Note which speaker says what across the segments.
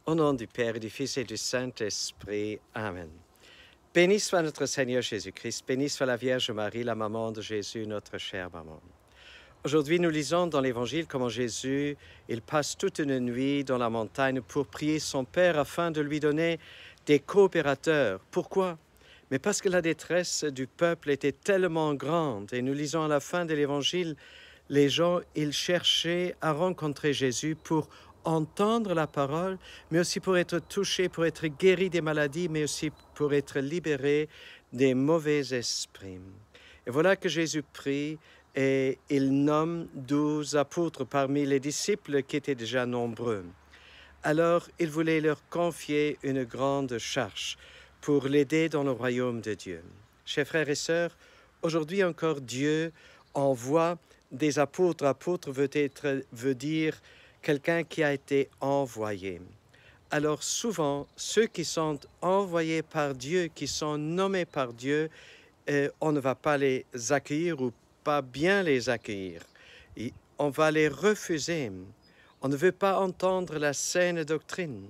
Speaker 1: Au nom du Père, et du Fils et du Saint-Esprit. Amen. Béni soit notre Seigneur Jésus-Christ, béni soit la Vierge Marie, la maman de Jésus, notre chère maman. Aujourd'hui, nous lisons dans l'Évangile comment Jésus, il passe toute une nuit dans la montagne pour prier son Père afin de lui donner des coopérateurs. Pourquoi? Mais parce que la détresse du peuple était tellement grande. Et nous lisons à la fin de l'Évangile, les gens, ils cherchaient à rencontrer Jésus pour entendre la parole, mais aussi pour être touchés, pour être guéris des maladies, mais aussi pour être libérés des mauvais esprits. Et voilà que Jésus prie et il nomme 12 apôtres parmi les disciples qui étaient déjà nombreux. Alors, il voulait leur confier une grande charge pour l'aider dans le royaume de Dieu. Chers frères et sœurs, aujourd'hui encore, Dieu envoie des apôtres. Apôtre veut dire quelqu'un qui a été envoyé. Alors souvent, ceux qui sont envoyés par Dieu, qui sont nommés par Dieu, on ne va pas les accueillir ou pas bien les accueillir. On va les refuser. On ne veut pas entendre la saine doctrine.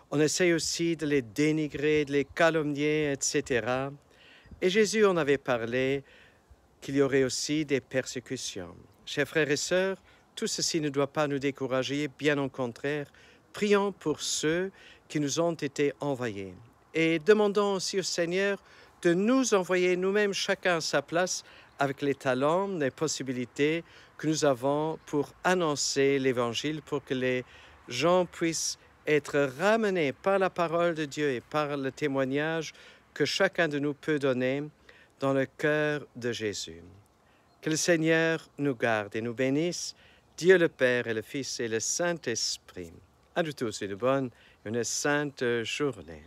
Speaker 1: On essaie aussi de les dénigrer, de les calomnier, etc. Et Jésus en avait parlé qu'il y aurait aussi des persécutions. Chers frères et sœurs, tout ceci ne doit pas nous décourager, bien au contraire. Prions pour ceux qui nous ont été envoyés. Et demandons aussi au Seigneur de nous envoyer nous-mêmes chacun à sa place avec les talents, les possibilités que nous avons pour annoncer l'Évangile, pour que les gens puissent être ramenés par la parole de Dieu et par le témoignage que chacun de nous peut donner dans le cœur de Jésus. Que le Seigneur nous garde et nous bénisse, Dieu le Père et le Fils et le Saint-Esprit. À nous tous une bonne et une sainte journée.